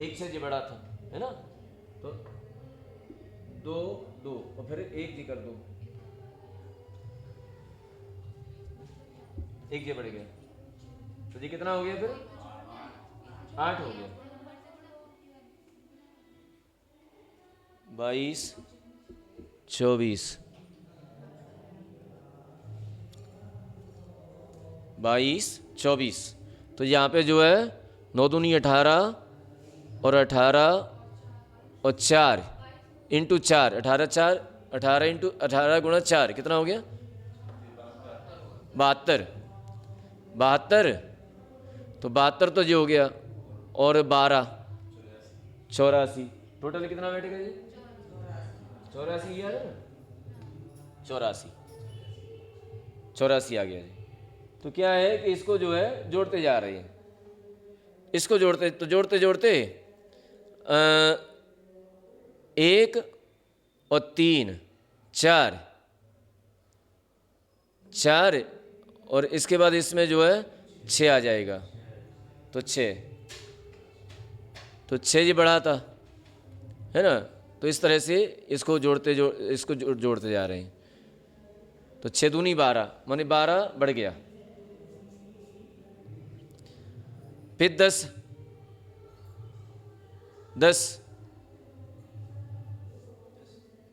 एक से जी बड़ा था, है ना। तो दो दो और फिर एक जी कर दो, एक जी बढ़ गया, तो जी कितना हो गया फिर? 8 हो गया। 22 24, 22 24, तो यहाँ पे जो है 9 दूनी 18 और 18 और 4 इंटू 4, 18 4, 18 इंटू 18 गुणा 4 कितना हो गया? 72। 72, तो 72 तो जो हो गया, और 12 84, टोटल कितना बैठेगा जी? 84 यार, 84, 84 आ गया जी। तो क्या है कि इसको जो है जोड़ते जा रहे हैं, इसको जोड़ते तो जोड़ते जोड़ते 1 और 3 4 4, और इसके बाद इसमें जो है 6 आ जाएगा, तो 6, तो 6 जी बढ़ा था, है ना। तो इस तरह से इसको जोड़ते जा रहे हैं। तो 6 दूनी 12 माने 12 बढ़ गया, फिर 10 10,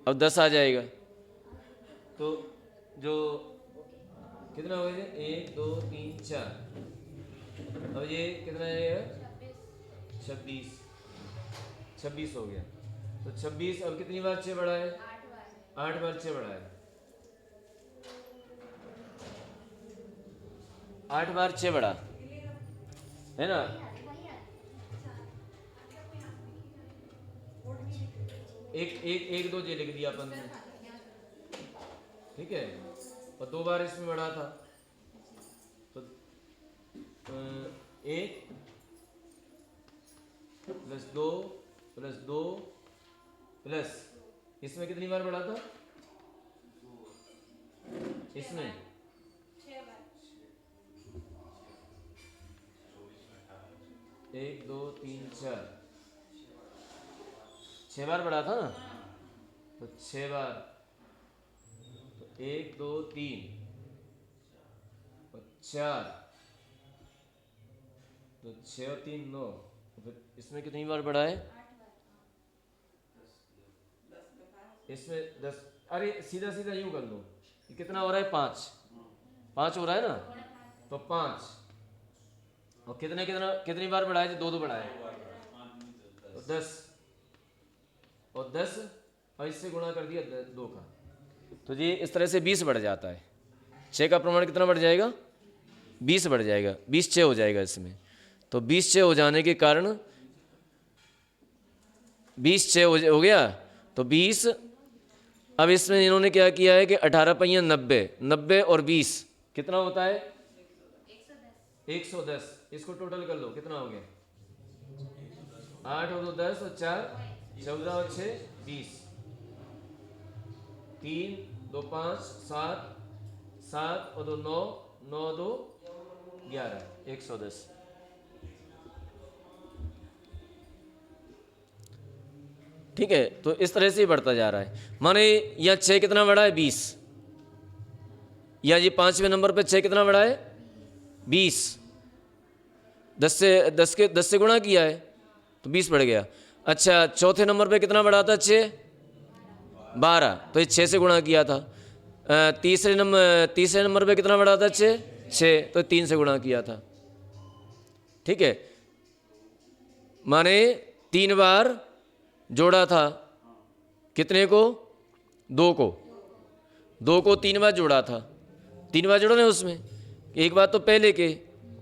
अब 10 आ जाएगा, तो जो कितना हो गया? 1 2 3 4, अब ये कितना आएगा? 26, 26 हो गया। तो 26 अब कितनी बार 6 बढ़ा है? 8 बार 6 बढ़ा है, 8 बार 6 बढ़ा, है ना। एक एक एक दो जे लिख दिया अपन ने, ठीक है, और 2 बार इसमें बढ़ा था, तो 1 प्लस 2 प्लस 2 प्लस इसमें कितनी बार बढ़ा था? इसमें 1 2 3 4, 6 बार बढ़ा था ना, तो 6 बार, तो 1 2 3 और 4, तो 6 और 3 9, तो फिर इसमें कितनी बार बढ़ा है? इसमें 10, अरे सीधा सीधा यूं कर लो, ये कितना हो रहा है? 5, 5 हो रहा है ना, तो 5, और कितने कितना कितनी बार बढ़ाए? 2 2 बढ़ाए, तो 10, और 10 और इससे गुणा कर दिया 2 का, तो ये इस तरह से 20 बढ़ जाता है। 6 का प्रमाण कितना बढ़ जाएगा? 20 बढ़ जाएगा, 20 6 हो जाएगा इसमें। तो 20 6 हो जाने के कारण 20 6 हो गया, तो 20, अब इसमें इन्होंने क्या किया है कि 18 पहिया 90, 90 और 20 कितना होता है? 110, इसको टोटल कर लो, कितना हो गया? 8 और 2 10 और 4 14 और 6 20, 3 2 5 7, 7 और 2 9, 9 2 11, 110। ठीक है, तो इस तरह से ही बढ़ता जा रहा है। माने यहाँ 6 कितना बढ़ा है? 20, या ये 5वें नंबर पे 6 कितना बढ़ा है? 20, 10 से गुणा किया है तो 20 बढ़ गया। अच्छा, चौथे नंबर पे कितना बढ़ा था? 6 12, तो ये 6 से गुणा किया था। तीसरे नंबर पे कितना बढ़ा था? 6 6, तो 3 से गुणा किया था। ठीक है, माने 3 बार जोड़ा था, कितने को? 2 को, 2 को 3 बार जोड़ा था, 3 बार जोड़ा ना उसमें, एक बार तो पहले के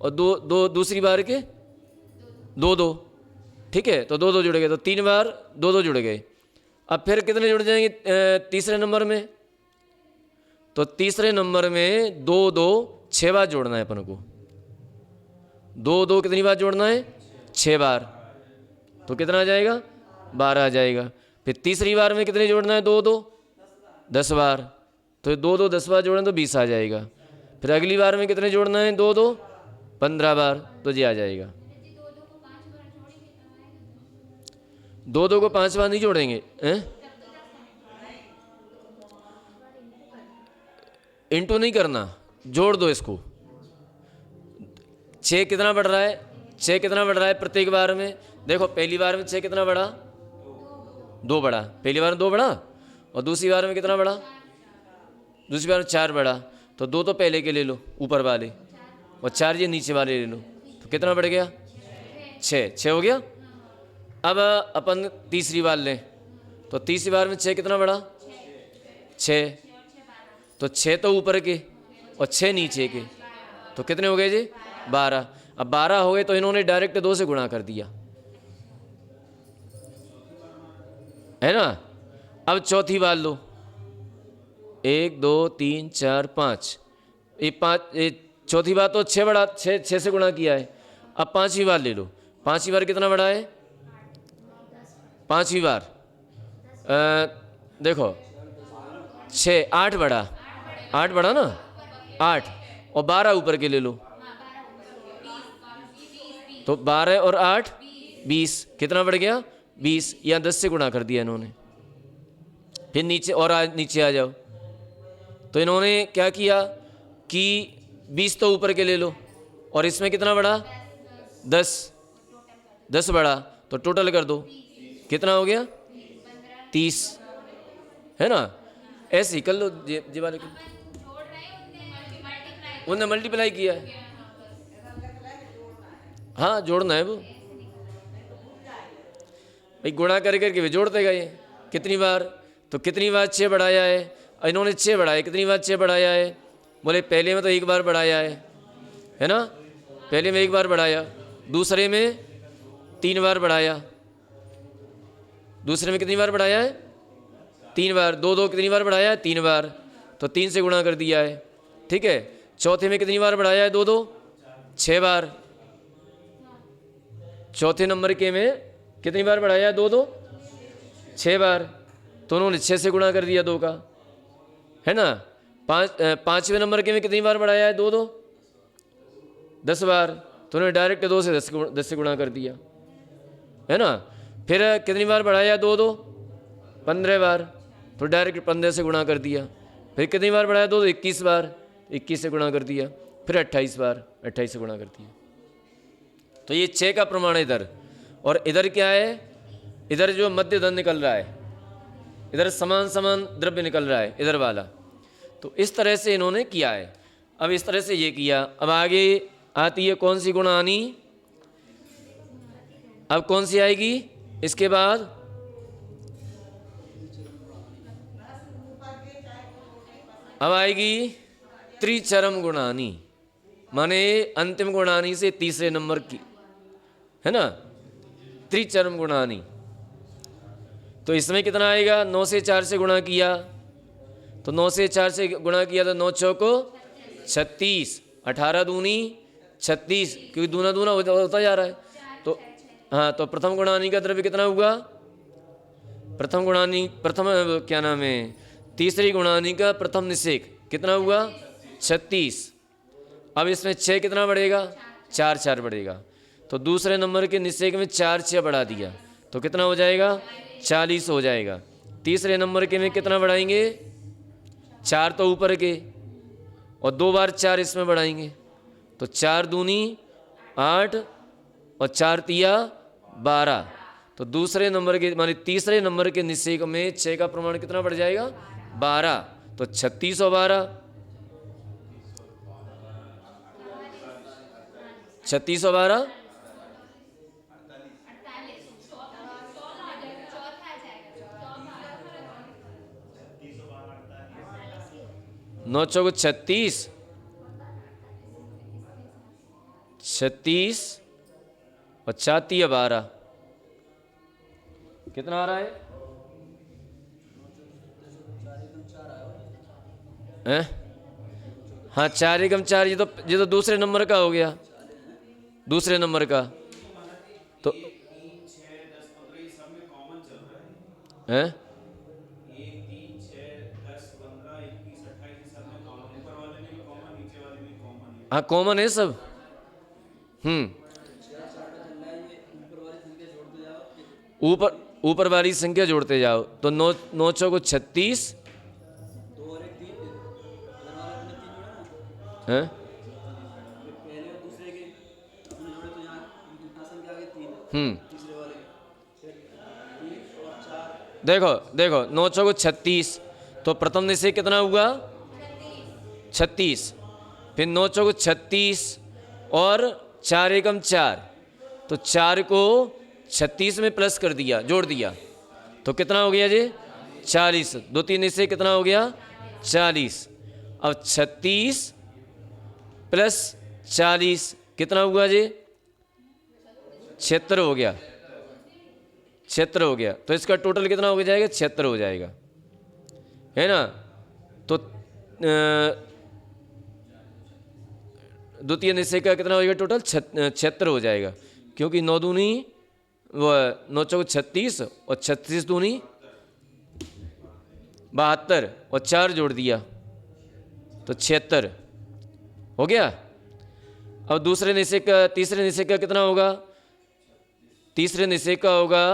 और दो दूसरी बार के 2 2, ठीक है, तो 2 2 जुड़ गए, तो 3 बार 2 2 जुड़ गए। अब फिर कितने जुड़ जाएंगे तीसरे नंबर में? तो तीसरे नंबर में 2 2 6 बार जोड़ना है अपन को। 2 2 कितनी बार जोड़ना है? 6 बार, तो कितना आ जाएगा? 12 आ जाएगा। फिर तीसरी बार में कितने जोड़ना है? 2 2 10 बार, तो 2 2 10 बार जोड़ना तो 20 आ जाएगा। फिर अगली बार में कितने जोड़ना है? 2 2 15 बार, तो जी आ जाएगा। दो दो को 5 बार नहीं जोड़ेंगे हैं? इंटू नहीं करना, जोड़ दो इसको। 6 कितना बढ़ रहा है? 6 कितना बढ़ रहा है प्रत्येक बार में? देखो पहली बार में 6 कितना बढ़ा? 2 बढ़ा। पहली बार में 2 बढ़ा और दूसरी बार में कितना बढ़ा? दूसरी बार में 4 बढ़ा। तो 2 तो पहले के ले लो ऊपर वाले और 4 ये नीचे वाले ले लो, तो कितना बढ़ गया? 6 हो गया। अब अपन तीसरी बार लें, तो तीसरी बार में 6 कितना बढ़ा? 6। तो 6 तो ऊपर के और 6 नीचे के, तो कितने हो गए जी? 12। अब 12 हो गए तो इन्होंने डायरेक्ट 2 से गुणा कर दिया, है ना। अब चौथी बार लो, 1 2 3 4 5, ये 5, चौथी बार तो 6 बढ़ा, 6 से गुणा किया है। अब पांचवी बार ले लो, पांचवी बार कितना बढ़ा है? पांचवी बार देखो 6 8 बढ़ा, 8 बढ़ा ना, 8 और 12 ऊपर के ले लो, तो 12 और 8 20, कितना बढ़ गया? 20। या 10 से गुणा कर दिया इन्होंने। फिर नीचे और नीचे आ जाओ, तो इन्होंने क्या किया कि 20 तो ऊपर के ले लो और इसमें कितना बढ़ा? 10 बढ़ा, तो टोटल कर दो, कितना हो गया? 30, है ना। ऐसे ही कर लो जी वाले, उन्होंने मल्टीप्लाई किया है। हाँ जोड़ना है वो भाई, गुणा कर करके भी जोड़ते गए। कितनी बार? तो कितनी बार 6 बढ़ाया है? इन्होंने 6 बढ़ाया, कितनी बार 6 बढ़ाया है? बोले पहले में तो 1 बार बढ़ाया है ना, पहले में 1 बार बढ़ाया, दूसरे में 3 बार बढ़ाया, दूसरे में कितनी बार बढ़ाया है? 3 बार। 2 2 कितनी बार बढ़ाया है? 3 बार, तो 3 से गुणा कर दिया है, ठीक है। चौथे में कितनी बार बढ़ाया है? 2 2 6 बार। चौथे नंबर के में कितनी बार बढ़ाया है? 2 2 6 बार, तो उन्होंने 6 से गुणा कर दिया 2 का, है ना। पांचवें नंबर के में कितनी बार बढ़ाया है? 2 2 10 बार, तो उन्होंने डायरेक्ट 2 से 10 से गुणा कर दिया, है ना। फिर कितनी बार बढ़ाया? 2 2 15 बार, तो डायरेक्ट 15 से गुणा कर दिया। फिर कितनी बार बढ़ाया? 2 2 21 बार, 21 से गुणा कर दिया। फिर 28 बार, 28 से गुणा कर दिया। तो ये 6 का प्रमाण है इधर, और इधर क्या है? इधर जो मध्य धन निकल रहा है, इधर समान समान द्रव्य निकल रहा है इधर वाला। तो इस तरह से इन्होंने किया है। अब इस तरह से ये किया। अब आगे आती है कौन सी गुणानी? अब कौन सी आएगी इसके बाद? अब आएगी त्रिचरम गुणानी, माने अंतिम गुणानी से तीसरे नंबर की, है ना, त्रिचरम गुणानी। तो इसमें कितना आएगा? 9 से 4 से गुणा किया, तो 9 से 4 से गुणा किया तो 9 चौको 36, 18 दूनी 36, क्योंकि दूना दूना होता जा रहा है। तो हाँ, तो प्रथम गुणानी का द्रव्य कितना हुआ? प्रथम गुणानी, प्रथम क्या नाम है, तीसरी गुणानी का प्रथम निषेक कितना हुआ? 36। अब इसमें 6 कितना बढ़ेगा? 4 4 बढ़ेगा, तो दूसरे नंबर के निषेक में 4 6 बढ़ा दिया, तो कितना हो जाएगा? 40 हो जाएगा। तीसरे नंबर के में कितना बढ़ाएंगे? 4 तो ऊपर के और 2 बार 4 इसमें बढ़ाएंगे, तो 4 दूनी 8 और 4 तिया 12। तो दूसरे नंबर के माने तीसरे नंबर के निषेक में 6 का प्रमाण कितना बढ़ जाएगा? 12, तो 36 और 12 36 और 12 9 चौको 36, 36 और 4 तिया 12, कितना आ रहा है? हैं? हाँ 4 एकम 4, ये तो दूसरे नंबर का हो गया, दूसरे नंबर का। तो हैं? हाँ कॉमन है सब। ऊपर ऊपर वाली संख्या जोड़ते जाओ। तो 9 9 चौको 36 हैं। देखो देखो 9 चौको 36, तो प्रथम निषेध कितना हुआ 36, फिर 9 चौको 36 और 4 एकम 4, तो 4 को 36 में प्लस कर दिया, जोड़ दिया, तो कितना हो गया जी 40। 2 3 निषेध कितना हो गया 40। अब 36 प्लस 40 कितना हुआ जी 76 हो गया, 76 हो गया। तो इसका टोटल कितना हो जाएगा 76 हो जाएगा, है ना। तो द्वितीय निषेध का कितना हो जाएगा टोटल 76 हो जाएगा, क्योंकि 9 दूनी 9 चौको 36 और 36 दूनी 72 और 4 जोड़ दिया तो 76 हो गया। अब दूसरे निषेध का, तीसरे निषेध का कितना होगा, तीसरे निषेध का होगा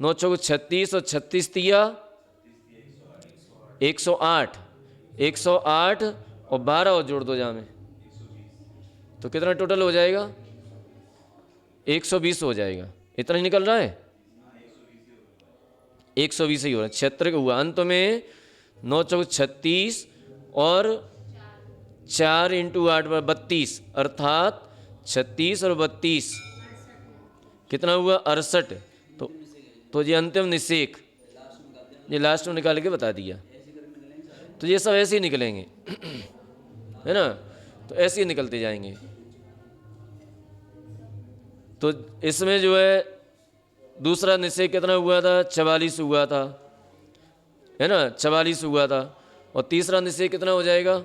9 चौको 36 और 36 दिया 108, 108 और 12 और जोड़ दो जहाँ में, तो कितना टोटल हो जाएगा 120 हो जाएगा। इतना ही निकल रहा है 120 ही हो रहा है, 76 का हुआ। अंत में 9 चौको 36 और 4 इंटू 8 32, अर्थात 36 और 32 कितना हुआ 68। तो ये अंतिम निषेध, ये लास्ट में निकाल के बता दिया। तो ये सब ऐसे ही निकलेंगे है ना, तो ऐसे ही निकलते जाएंगे। तो इसमें जो है दूसरा निषेध कितना हुआ था 44 हुआ था, है ना, 44 हुआ था। और तीसरा निषेध कितना हो जाएगा,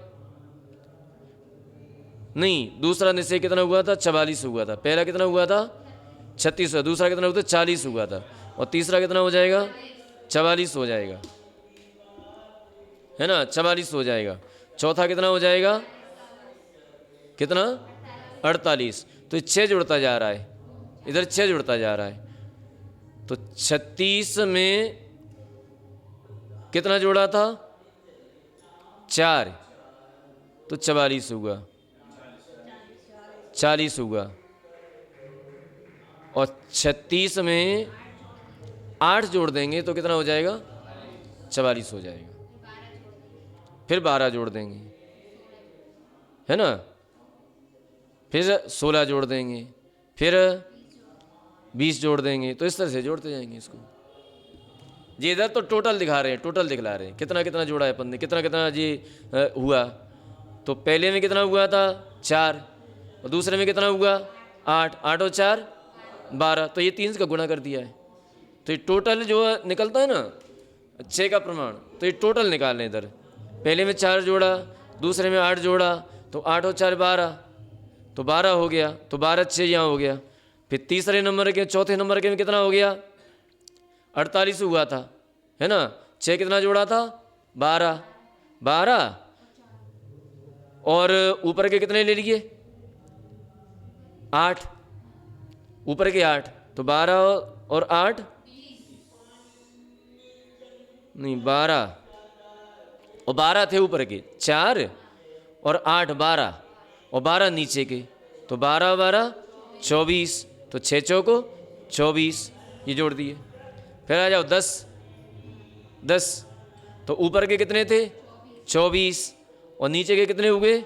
नहीं दूसरा निषेध कितना हुआ था 44 हुआ था, पहला कितना हुआ था 36 हुआ, दूसरा कितना हुआ था 40 हुआ था, और तीसरा कितना हो जाएगा 44 हो जाएगा, है ना, 44 हो जाएगा। चौथा कितना हो जाएगा कितना 48। तो 6 जुड़ता जा रहा है, इधर 6 जुड़ता जा रहा है। तो 36 में कितना जोड़ा था 4, तो 44 हुआ, 40 हुआ। और 36 में 8 जोड़ देंगे तो कितना हो जाएगा 44 हो जाएगा। फिर 12 जोड़ देंगे, है ना, फिर 16 जोड़ देंगे, फिर 20 जोड़ देंगे। तो इस तरह से जोड़ते जाएंगे इसको। जी इधर तो टोटल दिखा रहे हैं, टोटल दिखला रहे हैं कितना कितना जोड़ा है अपन ने, कितना कितना जी हुआ। तो पहले में कितना हुआ था 4, और दूसरे में कितना हुआ 8, 8 और 4 12, तो ये 3 का गुणा कर दिया है। तो ये टोटल जो निकलता है ना 6 का प्रमाण, तो ये टोटल निकाल लें। इधर पहले में 4 जोड़ा, दूसरे में 8 जोड़ा, तो 8 और 4 12, तो 12 हो गया, तो 12 6 यहाँ हो गया। फिर तीसरे नंबर के चौथे नंबर के में कितना हो गया 48 हुआ था, है ना। 6 कितना जोड़ा था 12, 12 और ऊपर के कितने ले लिए 8, ऊपर के 8, तो 12 और 8 नहीं 12 और 12 थे ऊपर के 4 और 8 12 और 12 नीचे के, तो 12 12 24, तो 6 चौको 24 ये जोड़ दिए। फिर आ जाओ 10 10, तो ऊपर के कितने थे 24 और नीचे के कितने हुए,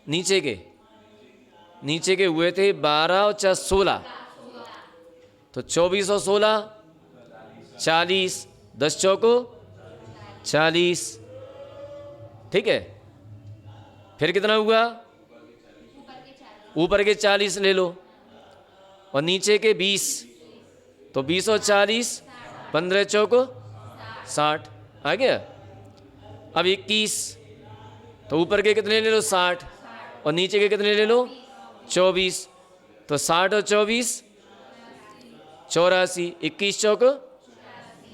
नीचे के हुए थे 12 और 4 16, तो 24 और 16 40, 10 चौको 40, ठीक है। फिर कितना हुआ ऊपर के 40 ले लो और नीचे के 20, तो 20 और 40 15 चौको 60 आ गया। अब 21, तो ऊपर के कितने ले लो 60 और नीचे के कितने ले लो 24, तो 60 और 24 84, 21 चौको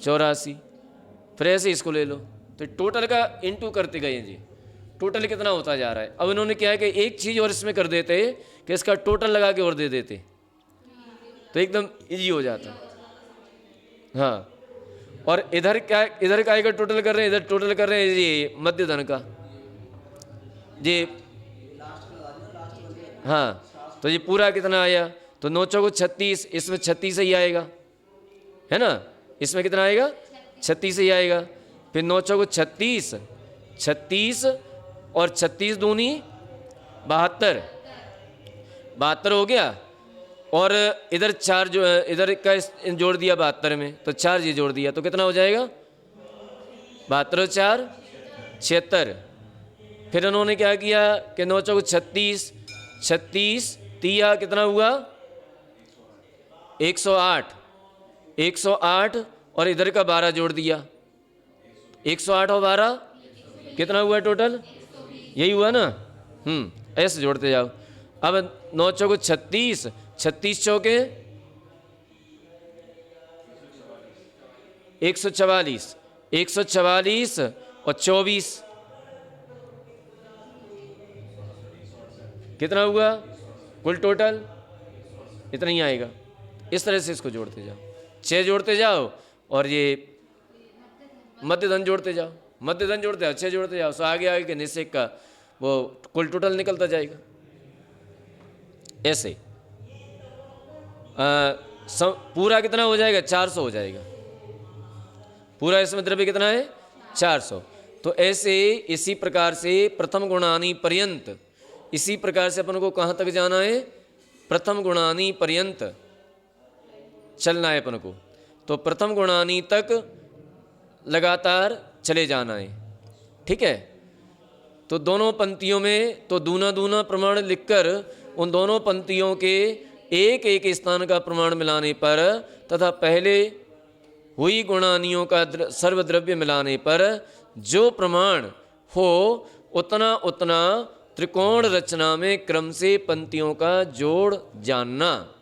84। फिर ऐसे इसको ले लो, तो टोटल का इनटू करते गए जी, टोटल कितना होता जा रहा है। अब इन्होंने क्या है कि एक चीज़ और इसमें कर देते कि इसका टोटल लगा के और दे देते, तो एकदम इजी हो जाता। हाँ, और इधर क्या, इधर काय का टोटल कर रहे हैं, इधर टोटल कर रहे हैं ये मध्य धन का जी। हाँ, तो ये पूरा कितना आया, तो 9 चौको 36, इसमें 36 ही आएगा, है ना, इसमें कितना आएगा 36 ही आएगा। फिर 9 चौको 36, 36 और 36 दूनी 72, 72 हो गया। और इधर 4 जो इधर का जोड़ दिया 72 में, तो 4 ये जोड़ दिया, तो कितना हो जाएगा 72 और 4 76। फिर उन्होंने क्या किया कि 9 चौको 36, 36 तिया कितना हुआ 108, 108 और इधर का 12 जोड़ दिया, 108 और 12 कितना हुआ टोटल, यही हुआ ना। ऐसे जोड़ते जाओ। अब 9 चौको 36, 36 चौके 144, 144 और 24 कितना हुआ कुल टोटल, इतना ही आएगा। इस तरह से इसको जोड़ते जाओ, 6 जोड़ते जाओ और ये मध्य धन जोड़ते जाओ, मध्य धन जोड़ते जाओ, 6 जोड़ते जाओ, सो आगे आगे के निषेक का वो कुल टोटल निकलता जाएगा। ऐसे पूरा कितना हो जाएगा 400 हो जाएगा, पूरा इसमें द्रव्य कितना है 400। तो ऐसे इसी प्रकार से प्रथम गुणानी पर्यंत, इसी प्रकार से अपन को कहाँ तक जाना है, प्रथम गुणानी पर्यंत चलना है अपन को। तो प्रथम गुणानी तक लगातार चले जाना है, ठीक है। तो दोनों पंक्तियों में तो दूना दूना प्रमाण लिखकर उन दोनों पंक्तियों के एक एक स्थान का प्रमाण मिलाने पर तथा पहले हुई गुणानियों का सर्वद्रव्य मिलाने पर जो प्रमाण हो उतना उतना त्रिकोण रचना में क्रम से पंक्तियों का जोड़ जानना।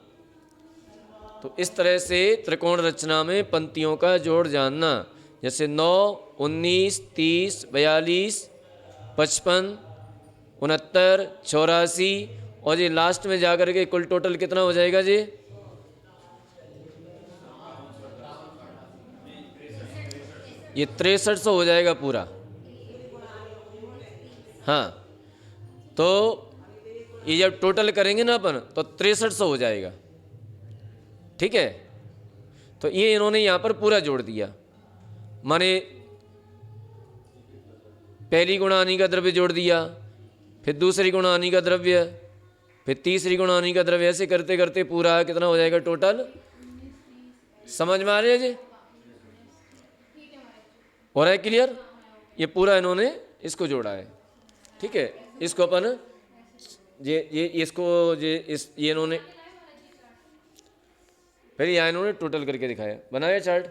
तो इस तरह से त्रिकोण रचना में पंक्तियों का जोड़ जानना, जैसे 9, 19, 30, 42, 55, 69, 84 और ये लास्ट में जाकर के कुल टोटल कितना हो जाएगा जी, ये 6300 हो जाएगा पूरा। हाँ, तो ये जब टोटल करेंगे ना अपन तो 6300 हो जाएगा, ठीक है। तो ये इन्होंने यहाँ पर पूरा जोड़ दिया, माने पहली गुणानी का द्रव्य जोड़ दिया, फिर दूसरी गुणानी का द्रव्य, फिर तीसरी गुणानी का द्रव्य, ऐसे करते करते पूरा कितना हो जाएगा टोटल, समझ में आ रही है जी, हो रहा है क्लियर। ये पूरा इन्होंने इसको जोड़ा है, ठीक है। इसको अपन ये इसको ये इन्होंने फिर यहाँ इन्होंने टोटल करके दिखाया, बनाया चार्ट,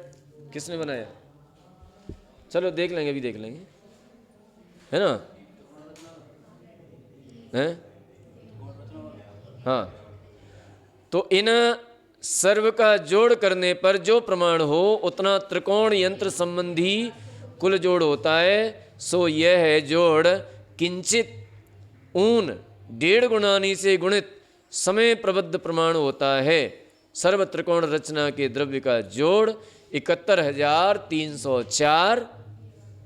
किसने बनाया, चलो देख लेंगे, अभी देख लेंगे, है ना, है हाँ। तो इन सर्व का जोड़ करने पर जो प्रमाण हो उतना त्रिकोण यंत्र संबंधी कुल जोड़ होता है। सो यह है जोड़ किंचित ऊन 1.5 गुणानी से गुणित समय प्रबद्ध प्रमाण होता है। सर्व त्रिकोण रचना के द्रव्य का जोड़ 71,304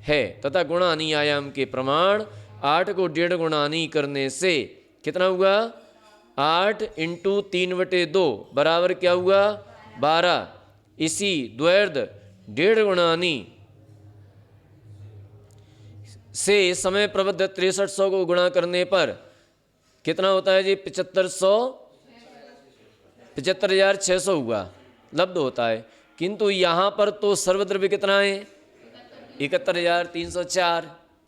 है तथा गुणानी आयाम के प्रमाण 8 को 1.5 गुणानी करने से कितना हुआ, 8 × 3/2 बराबर क्या हुआ 12। इसी द्वैर्ध 1.5 गुणानी से समय प्रबद्ध 6300 को गुणा करने पर कितना होता है जी, 75,600 हुआ, लब्ध होता है। किंतु यहाँ पर तो सर्वद्रव्य कितना है 71,304,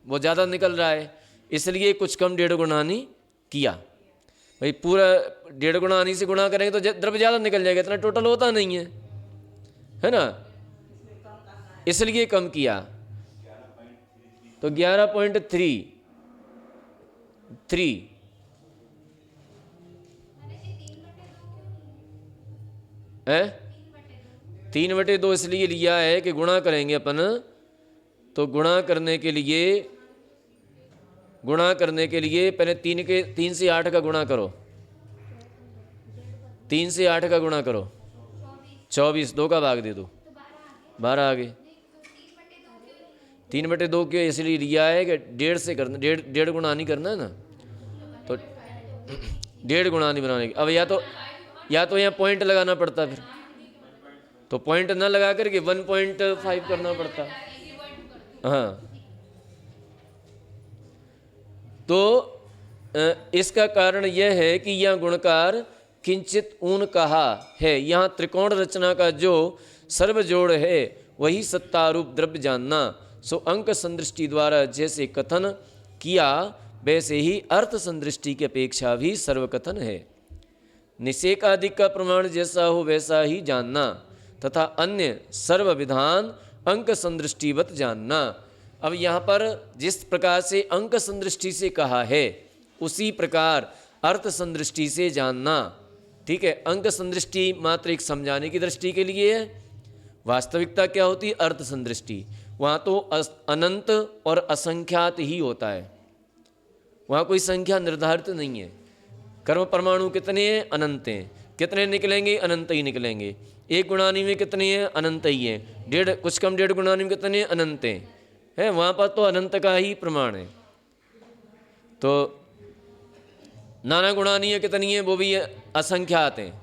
वो ज़्यादा निकल रहा है, इसलिए कुछ कम 1.5 गुणानी किया। भाई पूरा 1.5 गुणानी से गुणा करेंगे तो द्रव्य ज़्यादा निकल जाएगा, इतना टोटल होता नहीं है ना, इसलिए कम किया। तो 11.33 है, 3/2 इसलिए लिया है कि गुणा करेंगे अपन, तो गुणा करने के लिए पहले 3 से 8 का गुणा करो, 3 से 8 का गुणा करो, 24, 2 का भाग दे दो, 12 आ गए। 3/2 क्यों, इसलिए लिया है कि 1.5 से करना, 1.5 गुणा नहीं करना है ना, तो 1.5 गुणा नहीं बनाने की। अब या तो यहाँ पॉइंट लगाना पड़ता, फिर तो पॉइंट ना लगा करके 1.5 करना पड़ता। हाँ, तो इसका कारण यह है कि यह गुणकार किंचित ऊन कहा है। यहाँ त्रिकोण रचना का जो सर्वजोड़ है वही सत्तारूप द्रव्य जानना। सो अंक संदृष्टि द्वारा जैसे कथन किया वैसे ही अर्थ संदृष्टि की अपेक्षा भी सर्वकथन है। निषेकाधिक का प्रमाण जैसा हो वैसा ही जानना तथा अन्य सर्व विधान अंक संदृष्टिवत जानना। अब यहाँ पर जिस प्रकार से अंक संदृष्टि से कहा है उसी प्रकार अर्थ संदृष्टि से जानना। ठीक है, अंक संदृष्टि मात्र एक समझाने की दृष्टि के लिए है। वास्तविकता क्या होती है? अर्थ संदृष्टि। वहाँ तो अनंत और असंख्यात ही होता है, वहाँ कोई संख्या निर्धारित नहीं है। कर्म परमाणु कितने हैं? अनंत हैं। कितने निकलेंगे? अनंत ही निकलेंगे। एक गुणानी में कितने हैं? अनंत ही हैं। डेढ़ कुछ कम 1.5 गुणानी में कितने? अनंत हैं। वहाँ पर तो अनंत का ही प्रमाण है। तो नाना गुणानीय कितनी है? वो भी असंख्यात हैं।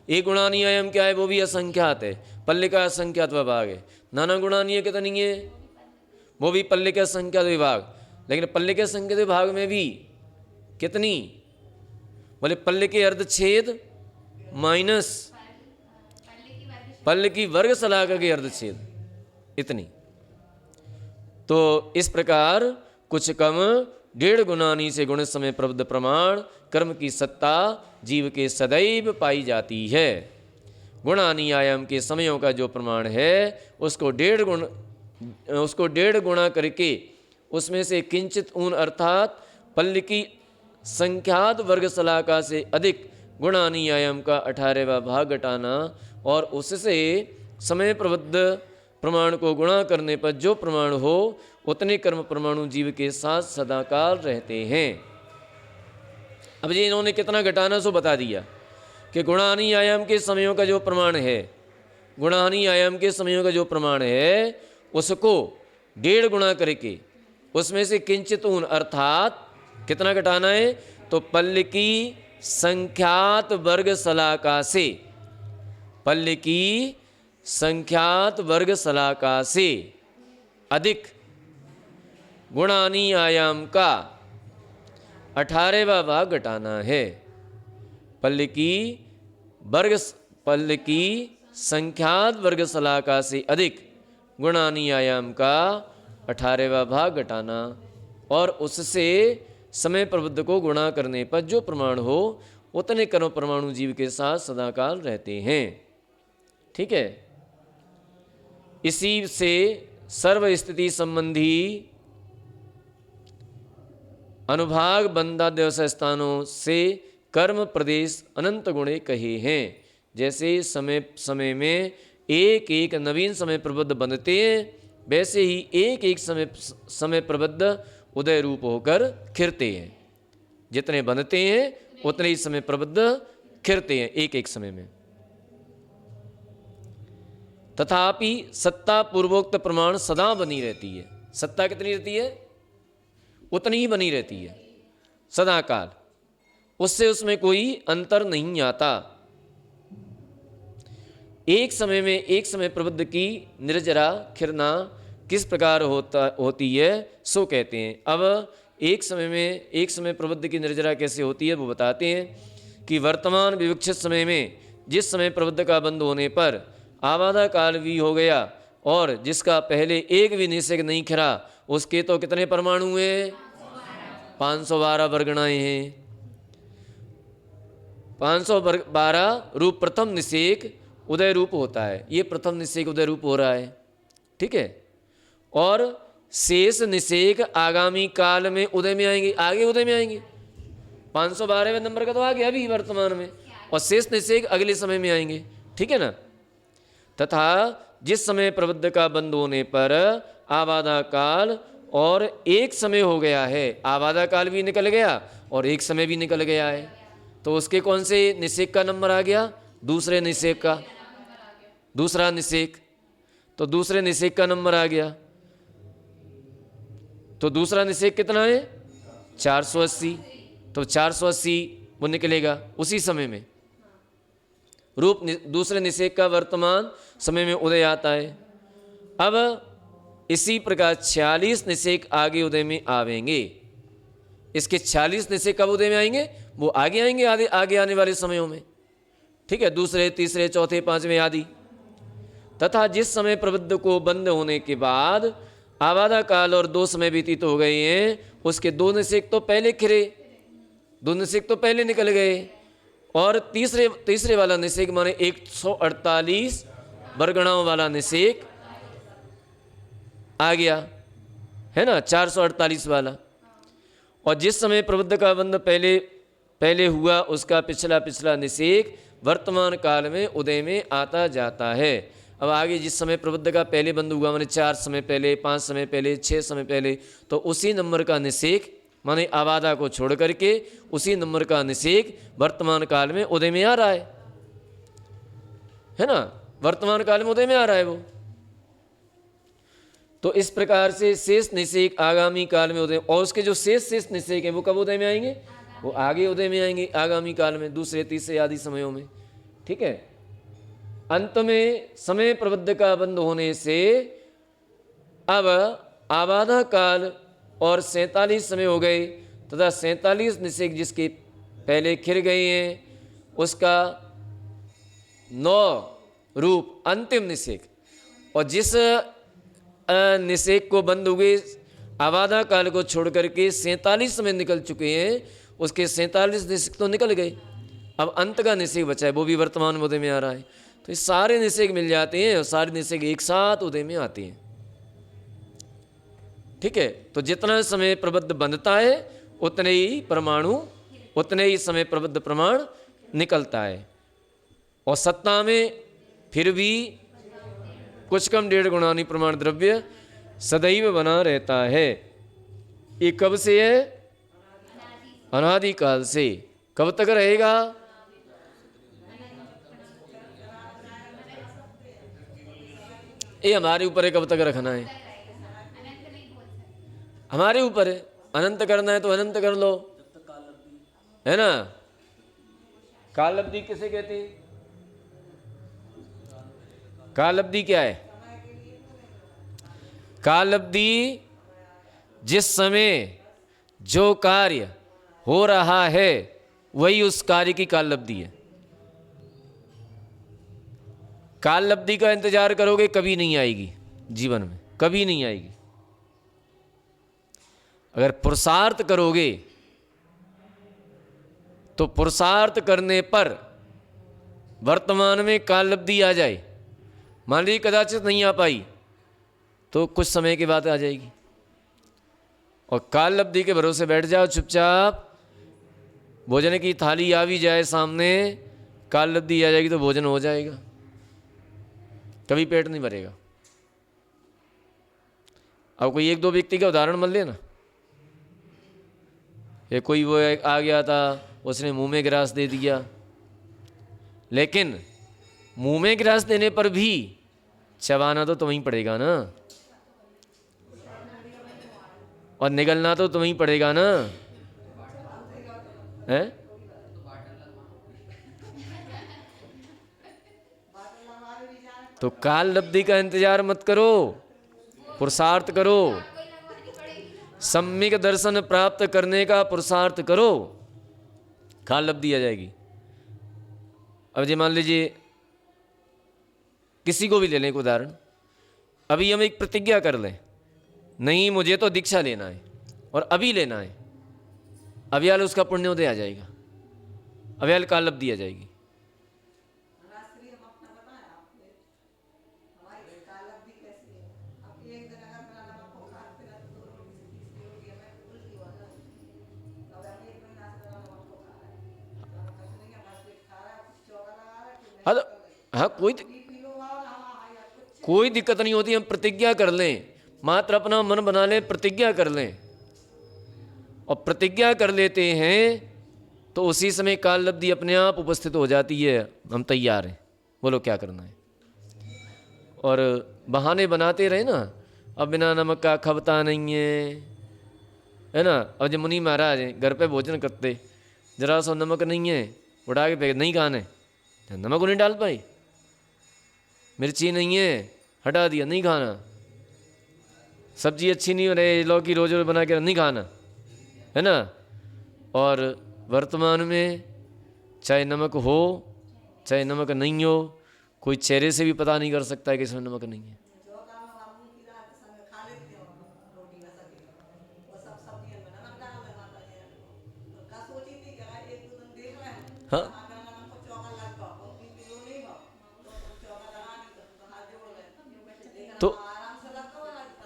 एक गुणानीय हम क्या है? वो भी असंख्यात है। पल्ले का असंख्यात विभाग है। नाना गुणानीय कितनी है? वो भी पल्ले का असंख्यात विभाग। लेकिन पल्ले के असंख्यात विभाग में भी कितनी? बोले पल्ले के अर्धछेद माइनस पल्ले की वर्ग शलाका के अर्धछेद, इतनी। तो इस प्रकार कुछ कम 1.5 गुणानी से गुणित समय प्रबुद्ध प्रमाण कर्म की सत्ता जीव के सदैव पाई जाती है। गुणानी आयाम के समयों का जो प्रमाण है उसको 1.5 गुणा करके उसमें से किंचित ऊन अर्थात पल्ल की संख्यात वर्ग शलाका से अधिक गुणानी आयाम का 18वां भाग घटाना और उससे समय प्रबुद्ध प्रमाण को गुणा करने पर जो प्रमाण हो उतने कर्म परमाणु जीव के साथ सदाकाल रहते हैं। अब ये इन्होंने कितना घटाना सो बता दिया कि गुणानी आयाम के समयों का जो प्रमाण है, गुणानी आयाम के समयों का जो प्रमाण है उसको 1.5 गुणा करके उसमें से किंचित ऊन अर्थात कितना घटाना है? तो पल्ल की संख्यात वर्ग शलाका से, पल्ल की संख्यात वर्ग शलाका से अधिक गुणानी आयाम का 18वां भाग घटाना है। पल्ल की संख्यात वर्ग शलाका से अधिक गुणानी आयाम का 18वां भाग घटाना और उससे समय प्रबुद्ध को गुणा करने पर जो प्रमाण हो उतने कर्म परमाणु जीव के साथ सदाकाल रहते हैं। ठीक है, इसी से सर्व स्थिति संबंधी अनुभाग बंधाद्यवसाय स्थानों से कर्म प्रदेश अनंत गुणे कहे हैं। जैसे समय समय में एक एक नवीन समय प्रबुद्ध बनते हैं वैसे ही एक एक समय प्रबुद्ध उदय रूप होकर खिरते हैं। जितने बनते हैं उतने ही समय प्रबुद्ध खिरते हैं एक एक समय में। तथापि सत्ता पूर्वोक्त प्रमाण सदा बनी रहती है। सत्ता कितनी रहती है? उतनी ही बनी रहती है सदाकाल, उससे उसमें कोई अंतर नहीं आता। एक समय में एक समय प्रबुद्ध की निर्जरा खिरना किस प्रकार होती है सो कहते हैं। अब एक समय में एक समय प्रबुद्ध की निर्जरा कैसे होती है वो बताते हैं कि वर्तमान विवक्षित समय में जिस समय प्रबुद्ध का बंद होने पर आबादा काल भी हो गया और जिसका पहले एक भी निषेक नहीं खिरा उसके तो कितने परमाणु हैं? 512 वर्गणाएं हैं। 512 रूप प्रथम निषेक उदय रूप होता है। ये प्रथम निषेक उदय रूप हो रहा है। ठीक है, और शेष निषेक आगामी काल में उदय में आएंगे, आगे उदय में आएंगे। 512वें नंबर का तो आ गया अभी वर्तमान में, और शेष निषेक अगले समय में आएंगे। ठीक है ना। तथा जिस समय प्रबुद्ध का बंद होने पर आबादा काल और एक समय हो गया है, आबादा काल भी निकल गया और एक समय भी निकल गया है, तो उसके कौन से निषेक का नंबर आ गया? दूसरे निषेक का, दूसरा निषेक। तो दूसरे निषेक का नंबर आ गया। तो दूसरा निषेक कितना है? 480। तो 480 वो निकलेगा उसी समय में। रूप दूसरे निषेक का वर्तमान समय में उदय आता है। अब इसी प्रकार 46 निषेक आगे उदय में आवेंगे। इसके 46 निषेक कब उदय में आएंगे? वो आगे आएंगे, आगे आने वाले समयों में। ठीक है, दूसरे, तीसरे, चौथे, पांचवें आदि। तथा जिस समय प्रबुद्ध को बंद होने के बाद आबादा काल और 2 समय व्यतीत हो गए हैं, उसके 2 निषेक तो पहले खिरे, 2 निषेक तो पहले निकल गए, और तीसरे वाला निषेक माने 148 बरगणाओं वाला निषेक आ गया, है ना, 448 वाला। और जिस समय प्रबुद्ध का बंध पहले हुआ, उसका पिछला निषेक वर्तमान काल में उदय में आता जाता है। अब आगे जिस समय प्रबुद्ध का पहले बंध हुआ माने 4 समय पहले, 5 समय पहले, 6 समय पहले, तो उसी नंबर का निषेक माने आबादा को छोड़ करके उसी नंबर का निषेक वर्तमान काल में उदय में आ रहा है ना, वर्तमान काल में उदय में आ रहा है वो। तो इस प्रकार से शेष निषेक आगामी काल में उदय, और उसके जो शेष निषेक हैं वो कब उदय में आएंगे? वो आगे उदय में आएंगे आगामी काल में, दूसरे, तीसरे आदि समयों में। ठीक है, अंत में समय प्रबुद्ध का बंद होने से अब आबादा काल और 47 समय हो गए, तथा 47 निषेक जिसके पहले खिर गए हैं उसका 9 रूप अंतिम निषेक, और जिस निषेक को बंद हुए आबादा काल को छोड़ करके 47 समय निकल चुके हैं, उसके 47 निषेक तो निकल गए। अब अंत का निषेक बचा है, वो भी वर्तमान उदय में आ रहा है। तो ये सारे निषेक मिल जाते हैं और सारे निषेक एक साथ उदय में आते हैं। ठीक है, तो जितना समय प्रबुद्ध बंधता है उतने ही परमाणु, उतने ही समय प्रबुद्ध प्रमाण निकलता है। और सत्ता में फिर भी कुछ कम 1.5 गुणानी प्रमाण द्रव्य सदैव बना रहता है। ये कब से है? अनादिकाल से। कब तक रहेगा? ये हमारे ऊपर है कब तक रखना है, हमारे ऊपर है। अनंत करना है तो अनंत कर लो, है ना। काल अवधि किसे कहते हैं? काल अवधि क्या है? काल अवधि जिस समय जो कार्य हो रहा है वही उस कार्य की काल अवधि है। काल अवधि का इंतजार करोगे कभी नहीं आएगी जीवन में, कभी नहीं आएगी। अगर पुरुषार्थ करोगे तो पुरुषार्थ करने पर वर्तमान में काल अवधि आ जाए, मान लीजिए कदाचित नहीं आ पाई तो कुछ समय के बाद आ जाएगी। और काल अवधि के भरोसे बैठ जाओ चुपचाप, भोजन की थाली आ भी जाए सामने, काल अवधि आ जाएगी तो भोजन हो जाएगा, कभी पेट नहीं भरेगा। अब कोई 1-2 व्यक्ति का उदाहरण मान लेना, ये कोई वो आ गया था, उसने मुंह में ग्रास दे दिया, लेकिन मुंह में ग्रास देने पर भी चबाना तो तुम्हें पड़ेगा ना, और निगलना तो तुम्हें पड़ेगा ना, है? तो काल अवधि का इंतजार मत करो, पुरुषार्थ करो, सम्यक दर्शन प्राप्त करने का पुरुषार्थ करो, काल अवधि आ जाएगी। अब जी मान लीजिए किसी को भी ले लें एक उदाहरण, अभी हम एक प्रतिज्ञा कर लें, नहीं मुझे तो दीक्षा लेना है और अभी लेना है, अव्याल उसका पुण्योदय आ जाएगा, अव्याल काल अवधि आ जाएगी। हाँ, कोई दिक्कत नहीं होती, हम प्रतिज्ञा कर लें, मात्र अपना मन बना लें, प्रतिज्ञा कर लें, और प्रतिज्ञा कर लेते हैं तो उसी समय काल अवधि अपने आप उपस्थित हो जाती है, हम तैयार हैं, बोलो क्या करना है। और बहाने बनाते रहे ना, अब बिना नमक का खबता नहीं है ना। अब जब मुनि महाराज घर पे भोजन करते, जरा सा नमक नहीं है, उड़ा के फेंक, नहीं खाने, नमक नहीं डाल पाए, मिर्ची नहीं है, हटा दिया, नहीं खाना, सब्जी अच्छी नहीं हो रही, लौकी रोज रोज बना के नहीं खाना, है ना। और वर्तमान में चाहे नमक हो चाहे नमक नहीं हो, कोई चेहरे से भी पता नहीं कर सकता है कि इसमें नमक नहीं है। हाँ, तो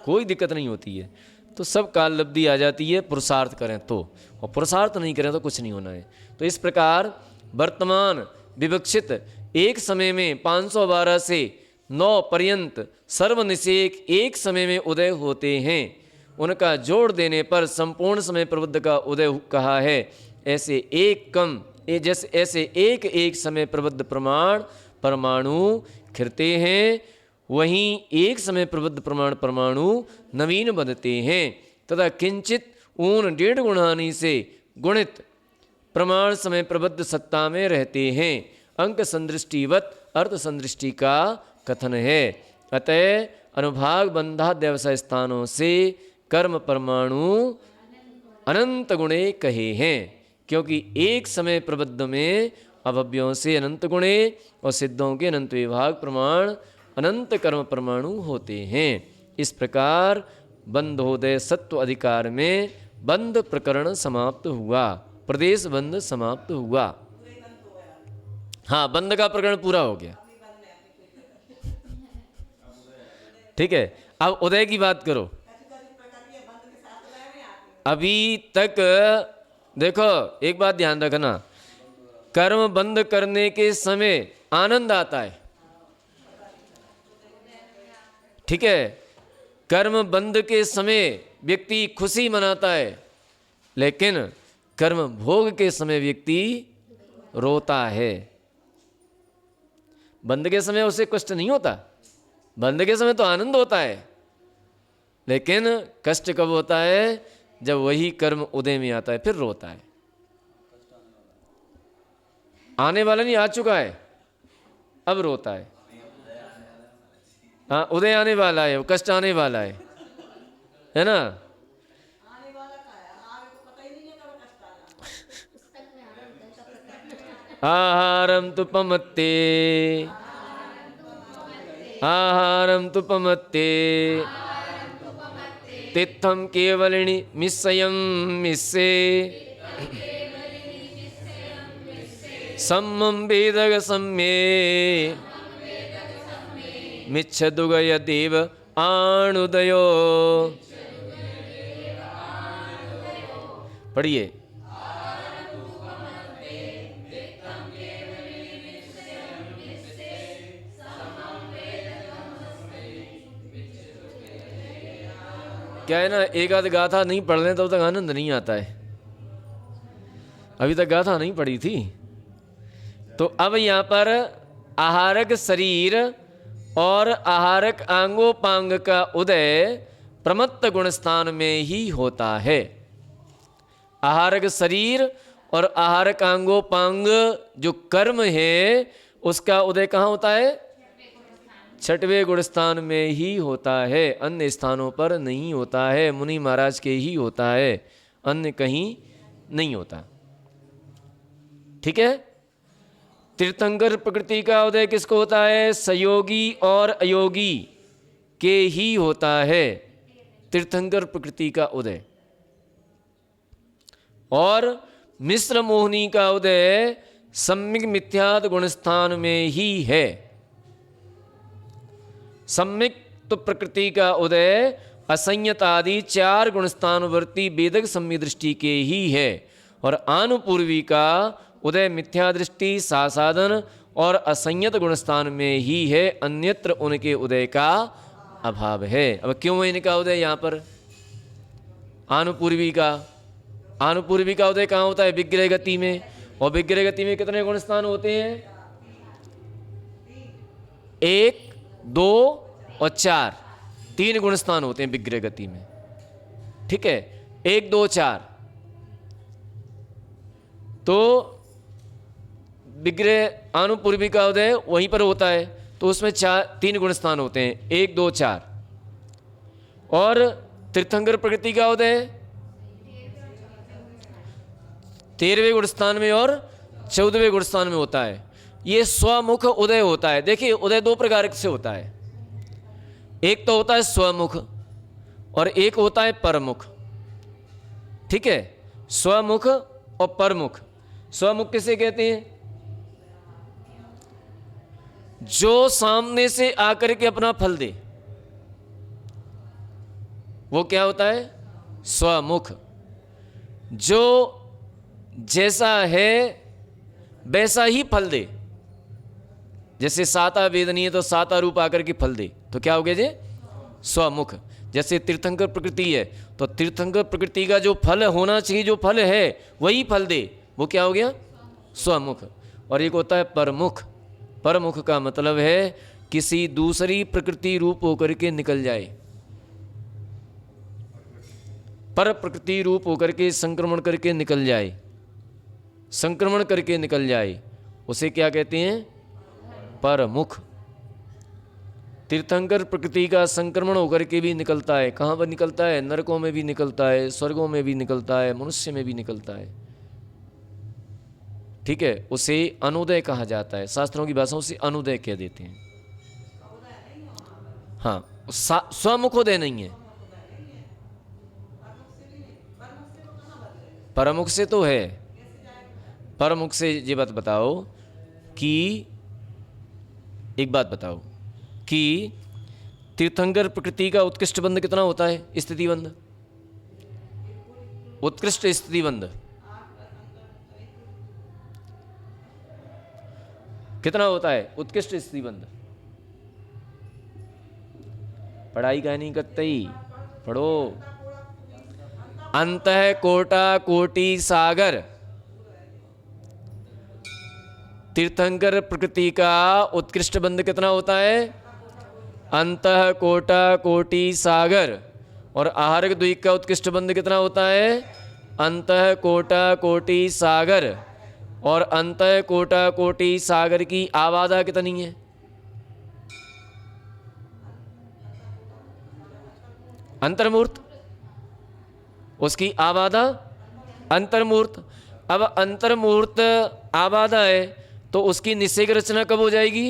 कोई दिक्कत नहीं होती है, तो सब काल लब्धि आ जाती है पुरुषार्थ करें तो, और पुरुषार्थ नहीं करें तो कुछ नहीं होना है। तो इस प्रकार वर्तमान विवक्षित एक समय में 512 से 9 पर्यंत सर्वनिषेक एक समय में उदय होते हैं, उनका जोड़ देने पर संपूर्ण समय प्रबुद्ध का उदय कहा है। ऐसे एक एक समय प्रबुद्ध प्रमाण परमाणु खिरते हैं, वहीं एक समय प्रबुद्ध प्रमाण परमाणु नवीन बनते हैं, तथा किंचित ऊन 1.5 गुणानी से गुणित प्रमाण समय प्रबुद्ध सत्ता में रहते हैं। अंक संदृष्टिवत अर्थ संदृष्टि का कथन है। अतः अनुभाग बंधाध्यवसाय स्थानों से कर्म परमाणु अनंत गुणे कहे हैं, क्योंकि एक समय प्रबुद्ध में अभव्यों से अनंत गुणे और सिद्धों के अनंत विभाग प्रमाण अनंत कर्म परमाणु होते हैं। इस प्रकार बंधोदय सत्व अधिकार में बंध प्रकरण समाप्त हुआ, प्रदेश बंध समाप्त हुआ। हाँ, बंध का प्रकरण पूरा हो गया। ठीक है, अब उदय की बात करो। अभी तक देखो, एक बात ध्यान रखना, कर्म बंद करने के समय आनंद आता है, ठीक है। कर्म बंद के समय व्यक्ति खुशी मनाता है, लेकिन कर्म भोग के समय व्यक्ति रोता है। बंद के समय उसे कष्ट नहीं होता, बंद के समय तो आनंद होता है, लेकिन कष्ट कब होता है? जब वही कर्म उदय में आता है, फिर रोता है। आने वाला नहीं, आ चुका है, अब रोता है। हाँ, उदय आने वाला है, कष्ट आने वाला है ना। आहारम तु पमत्ते, आहारम तु पमत्ते, तित्थम केवलिनी मिस्सयं मिस्से, सम्मं वेदग सम्मे, मिच्छदुगय देव आणुदयो। पढ़िए। क्या है ना, एक आध गाथा नहीं पढ़ लें तब तक आनंद नहीं आता है। अभी तक गाथा नहीं पढ़ी थी, तो अब यहाँ पर आहारक शरीर और आहारक आंगोपांग का उदय प्रमत्त गुणस्थान में ही होता है। आहारक शरीर और आहारक आंगोपांग जो कर्म है, उसका उदय कहाँ होता है? 6वें गुणस्थान में ही होता है, अन्य स्थानों पर नहीं होता है। मुनि महाराज के ही होता है, अन्य कहीं नहीं होता। ठीक है। तीर्थंकर प्रकृति का उदय किसको होता है? सयोगी और अयोगी के ही होता है तीर्थंकर प्रकृति का उदय। और मिश्र मोहनी का उदय सम्यक मिथ्यात्व गुणस्थान में ही है। सम्यक तो प्रकृति का उदय असंयत आदि 4 गुणस्थानवर्ती वेदक सम्यक दृष्टि के ही है, और आनुपूर्वी का उदय मिथ्या दृष्टि सासाधन और असंयत गुणस्थान में ही है, अन्यत्र उनके उदय का अभाव है। अब क्यों है इनका उदय यहाँ पर? आनुपूर्वी का उदय कहाँ होता है? विग्रह गति में। और विग्रह गति में कितने गुणस्थान होते हैं? 1, 2, और 4, 3 गुण स्थान होते हैं विग्रह गति में। ठीक है, 1 2 4, तो विग्रह आनुपूर्वी का उदय वहीं पर होता है, तो उसमें 3 गुण स्थान होते हैं, 1 2 4। और तीर्थंकर प्रकृति का उदय 13वें गुण स्थान में और 14वें गुण स्थान में होता है। ये स्वमुख उदय होता है। देखिए, उदय 2 प्रकार से होता है, एक तो होता है स्वमुख और एक होता है परमुख। ठीक है, स्वमुख और परमुख। स्वमुख किसे कहते हैं? जो सामने से आकर के अपना फल दे, वो क्या होता है? स्वमुख। जो जैसा है वैसा ही फल दे, जैसे साता वेदनीय तो साता रूप आकर के फल दे, तो क्या हो गया जी? स्वमुख। जैसे तीर्थंकर प्रकृति है, तो तीर्थंकर प्रकृति का जो फल होना चाहिए, जो फल है वही फल दे, वो क्या हो गया? स्वमुख। और एक होता है परमुख। परमुख का मतलब है किसी दूसरी प्रकृति रूप होकर के निकल जाए, पर प्रकृति रूप होकर के संक्रमण करके निकल जाए, संक्रमण करके निकल जाए, उसे क्या कहते हैं? परमुख। तीर्थंकर प्रकृति का संक्रमण होकर के भी निकलता है। कहाँ पर निकलता है? नरकों में भी निकलता है, स्वर्गों में भी निकलता है, मनुष्य में भी निकलता है। ठीक है, उसे अनुदय कहा जाता है। शास्त्रों की भाषा से अनुदय कह देते हैं। हाँ, स्वमुखोदय नहीं है, परमुख से तो है। परमुख से ये बात बताओ कि, एक बात बताओ कि तीर्थंकर प्रकृति का उत्कृष्ट बंध कितना होता है? स्थिति बंध, उत्कृष्ट स्थिति बंध कितना होता है? उत्कृष्ट स्थिति बंध। पढ़ाई का नहीं करते ही, पढ़ो। अंतः कोटा कोटि सागर। तीर्थंकर प्रकृति का उत्कृष्ट बंध कितना होता है? अंतः कोटा कोटि सागर। और आहारक द्वीप का उत्कृष्ट बंध कितना होता है? अंतः कोटा कोटि सागर। और अंतः कोटा कोटि सागर की आबादा कितनी है? अंतर्मूर्त, उसकी आबादा अंतर्मूर्त। अब अंतर्मूर्त आबादा है तो उसकी निषेक रचना कब हो जाएगी?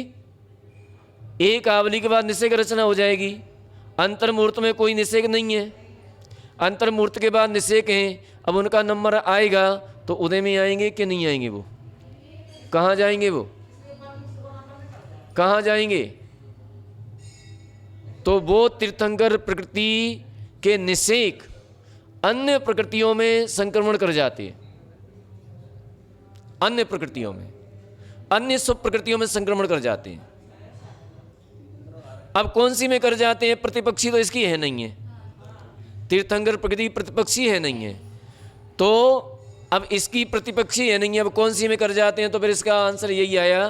एक आवली के बाद निषेक रचना हो जाएगी। अंतर्मूर्त में कोई निषेक नहीं है। अंतर्मूर्त के बाद निषेक हैं, अब उनका नंबर आएगा तो उदय में आएंगे कि नहीं आएंगे? वो कहाँ जाएंगे? वो कहाँ जाएंगे? तो वो तीर्थंकर प्रकृति के निषेक अन्य प्रकृतियों में संक्रमण कर जाते हैं, अन्य प्रकृतियों में, अन्य सब प्रकृतियों में संक्रमण कर जाते हैं। अब कौन सी में कर जाते हैं? प्रतिपक्षी तो इसकी है नहीं है, तीर्थंकर प्रकृति प्रतिपक्षी है नहीं है, तो अब इसकी प्रतिपक्षी है नहीं है, अब कौन सी में कर जाते हैं? तो फिर इसका आंसर यही आया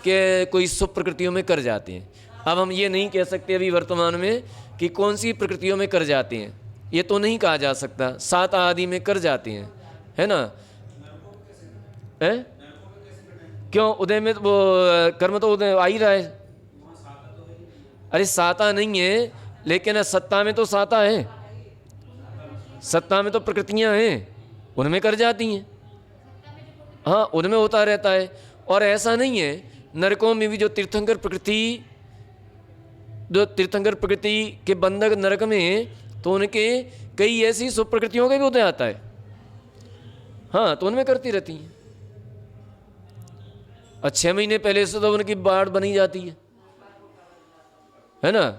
कि कोई सब प्रकृतियों में कर जाते हैं। अब हम ये नहीं कह सकते अभी वर्तमान में कि कौन सी प्रकृतियों में कर जाते हैं, ये तो नहीं कहा जा सकता। 7 आदि में कर जाते हैं, है ना? है क्यों? उदय में वो कर्म तो उदय आ ही रहा है। अरे साता नहीं है, लेकिन सत्ता में तो साता है, सत्ता में तो प्रकृतियां हैं, उनमें कर जाती हैं। हाँ, उनमें होता रहता है। और ऐसा नहीं है, नरकों में भी जो तीर्थंकर प्रकृति, जो तीर्थंकर प्रकृति के बंधक नरक में, तो उनके कई ऐसी शुभ प्रकृतियों का भी उदय आता है। हाँ, तो उनमें करती रहती हैं। और 6 महीने पहले से तो उनकी बाढ़ बनी जाती है ना?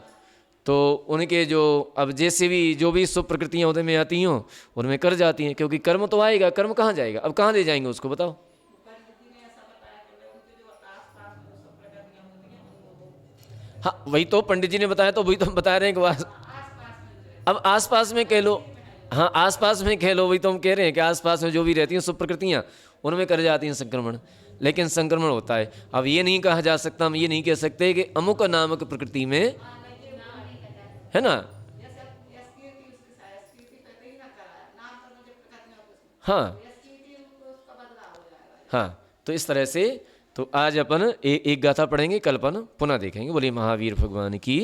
तो उनके जो अब जैसे भी जो भी शुभ प्रकृतियाँ उदय में आती हों उनमें कर जाती हैं, क्योंकि कर्म तो आएगा। कर्म कहाँ जाएगा? अब कहाँ ले जाएंगे उसको, बताओ? हाँ, वही तो पंडित जी ने बताया, तो वही तो हम बता रहे हैं कि अब आसपास में कह लो। हाँ, आसपास में कह लो, वही तो हम कह रहे हैं कि आसपास में जो भी रहती हैं शुभ प्रकृतियाँ उनमें कर जाती हैं संक्रमण, लेकिन संक्रमण होता है। अब ये नहीं कहा जा सकता, हम ये नहीं कह सकते कि अमुक नामक प्रकृति में है ना। हाँ हाँ, तो इस तरह से तो आज अपन एक गाथा पढ़ेंगे, कल अपन पुनः देखेंगे। बोलिए महावीर भगवान की।